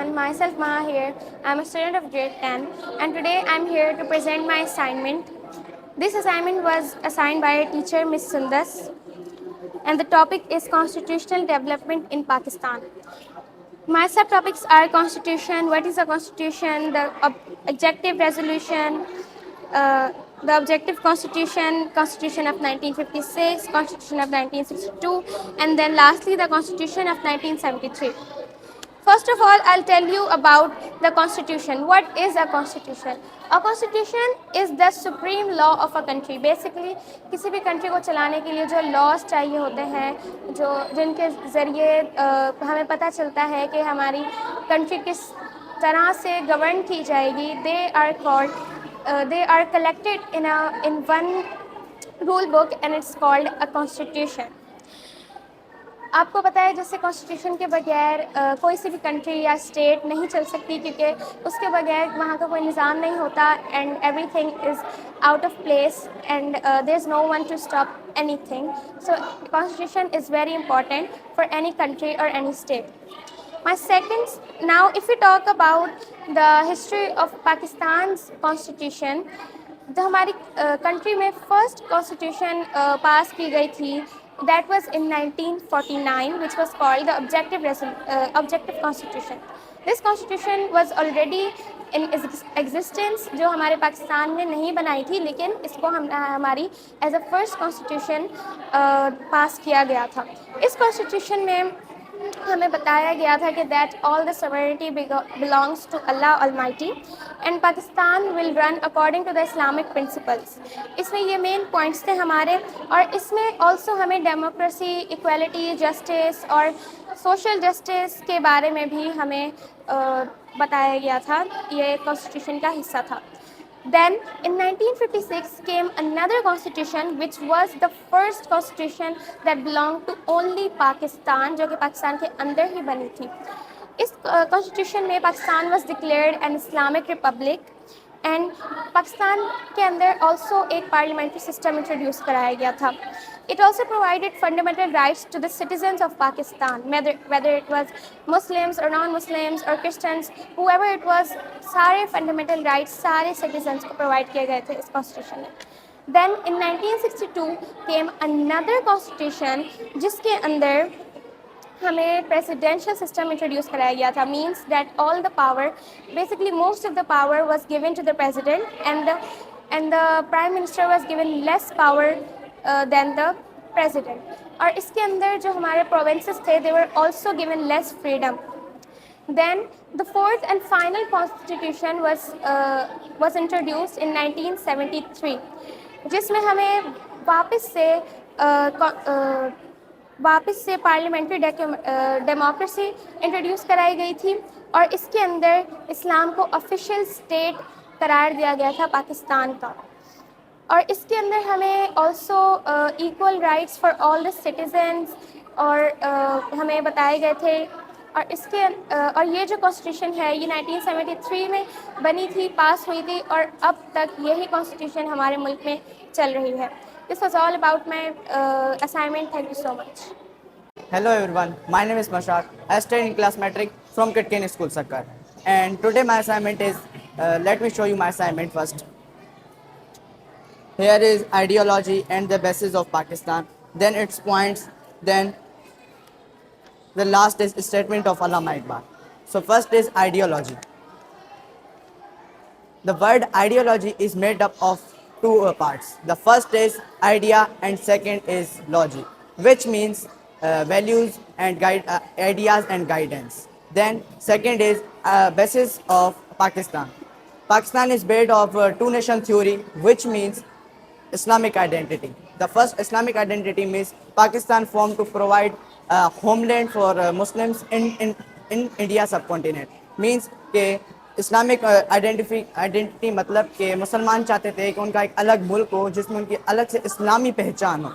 everyone, myself Maha here. I'm a student of grade 10 and today I'm here to present my assignment. This assignment was assigned by a teacher, Ms. Sundas, and the topic is constitutional development in Pakistan. My subtopics are constitution, what is a constitution, the objective resolution, uh, the objective constitution, constitution of 1956, constitution of 1962, and then lastly the constitution of 1973. First of all, I'll tell you about the constitution. What is a constitution? A constitution is the supreme law of a country. Basically, किसी भी country को चलाने के लिए जो laws चाहिए होते हैं, जो जिनके ज़रिए हमें पता चलता है कि हमारी country किस तरह से govern की जाएगी, they are collected in one rule book and it's called a constitution. आपको पता है जैसे कॉन्स्टिट्यूशन के बगैर कोई सी भी कंट्री या स्टेट नहीं चल सकती क्योंकि उसके बगैर वहाँ का कोई निज़ाम नहीं होता and everything is out of place and there is no one to stop anything. So constitution is very important for any country or any state. Now if we talk about the history of Pakistan's constitution, तो हमारी country में first constitution पास की गई थी. That was in 1949, which was called the Objective Constitution. This constitution was already in existence, जो हमारे पाकिस्तान में नहीं बनाई थी, लेकिन इसको हमारी एज अ फर्स्ट कॉन्स्टिट्यूशन पास किया गया था. इस कॉन्स्टिट्यूशन में हमें बताया गया था कि that all the sovereignty belongs to Allah almighty and Pakistan will run according to the Islamic principles. इसमें ये मेन पॉइंट्स थे हमारे, और इसमें ऑल्सो हमें डेमोक्रेसी, इक्वालिटी, जस्टिस और सोशल जस्टिस के बारे में भी हमें बताया गया था. ये कॉन्स्टिट्यूशन का हिस्सा था. Then in 1956 came another constitution which was the first constitution that belonged to only Pakistan, जो कि पाकिस्तान के अंदर ही बनी थी. इस कॉन्स्टिट्यूशन में Pakistan was declared an Islamic Republic and Pakistan के अंदर ऑल्सो एक पार्लियामेंट्री सिस्टम इंट्रोड्यूस कराया गया था. It also provided fundamental rights to the citizens of Pakistan, whether it was Muslims or non-Muslims or Christians, whoever it was, सारे fundamental rights सारे citizens को provide किए गए थे इस constitution में. Then in 1962 came another constitution जिसके अंदर हमें प्रेसिडेंशियल सिस्टम इंट्रोड्यूस कराया गया था. Means that all the power, basically most of the power was given to the president and the prime minister was given less power than the president. और इसके अंदर जो हमारे प्रोविंसेस थे they were also given less freedom. Then the fourth and final constitution was introduced in 1973, जिसमें हमें वापस से पार्लियामेंट्री डेमोक्रेसी इंट्रोड्यूस कराई गई थी, और इसके अंदर इस्लाम को ऑफिशियल स्टेट करार दिया गया था पाकिस्तान का. और इसके अंदर हमें also equal rights for all the citizens और हमें बताए गए थे. और ये जो कॉन्स्टिट्यूशन है ये 1973 में बनी थी, पास हुई थी, और अब तक यही कॉन्स्टिट्यूशन हमारे मुल्क में चल रही है. This was all about my assignment. Thank you so much. Hello everyone, my name is Mashak. I study in class metric from Kitken School, Sarkar. And today my assignment is, let me show you my assignment first. Here is ideology and the basis of Pakistan, then its points, then the last is statement of Allama Iqbal. So first is ideology. The word ideology is made up of two parts. The first is idea and second is logic, which means values and ideas and guidance. Then second is basis of Pakistan. Pakistan is based of two nation theory, which means Islamic identity. The first Islamic identity means Pakistan formed to provide homeland for Muslims in India subcontinent. Means के Islamic identity मतलब कि मुसलमान चाहते थे कि उनका एक अलग मुल्क हो जिसमें उनकी अलग से इस्लामी पहचान हो,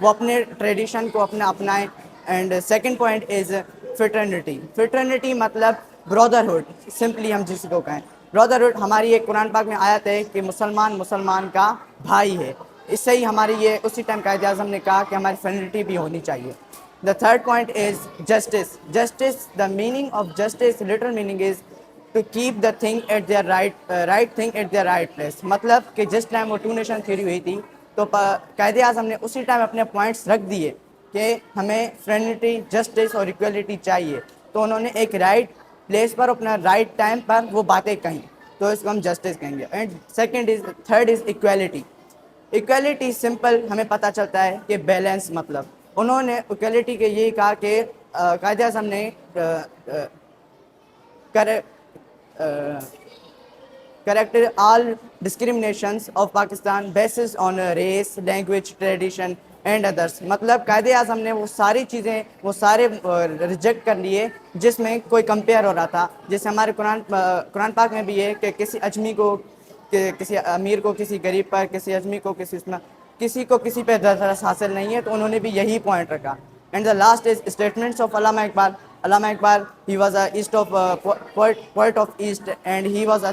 वो अपने ट्रेडिशन को अपनाएं. And second point is fraternity मतलब ब्रदरहुड. सिंपली हम जिसको कहें ब्रदरहुड, हमारी एक कुरान पाक में आयत है कि मुसलमान का भाई है. इससे ही हमारी ये उसी टाइम कायद आज़म ने कहा कि हमारी फ्रेटर्निटी भी होनी चाहिए. The third point is justice. Justice, the meaning of justice, literal meaning is to keep the thing at their right thing at their right place. मतलब कि जिस टाइम वो टू नेशन थ्योरी हुई थी तो कायदे आज़म ने उसी टाइम अपने पॉइंट्स रख दिए कि हमें फ्रेंडिटी, जस्टिस और इक्वलिटी चाहिए, तो उन्होंने एक राइट प्लेस पर अपना राइट टाइम पर वो बातें कहीं, तो इसको हम जस्टिस कहेंगे. And third is equality. Equality simple हमें पता चलता है कि बैलेंस, मतलब उन्होंने इक्वलिटी के यही कहा कि कायदे आज़म ने corrected all discriminations of Pakistan basis on race, language, tradition and others. मतलब कायदे आज़म ने वो सारी चीज़ें, वो सारे रिजेक्ट कर लिए जिसमें कोई कंपेयर हो रहा था. जैसे हमारे कुरान पाक में भी है कि किसी अजमी को, किसी अमीर को किसी गरीब पर, किसी अजमी को किसी को किसी पे दरस हासिल नहीं है, तो उन्होंने भी यही पॉइंट रखा. And the last is statements of Allama Iqbal. Allama Iqbal, he was a east of poet of east and he was a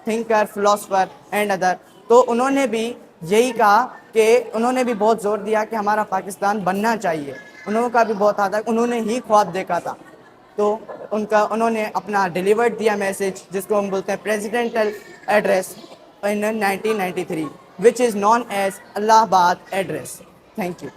thinker, philosopher and other. तो उन्होंने भी यही कहा कि उन्होंने भी बहुत ज़ोर दिया कि हमारा पाकिस्तान बनना चाहिए. उन्होंने का भी बहुत था, उन्होंने ही ख्वाब देखा था, तो उन्होंने अपना डिलीवर्ड दिया मैसेज, जिसको हम बोलते हैं presidential address in 1993, which is known as Allahabad Address. Thank you.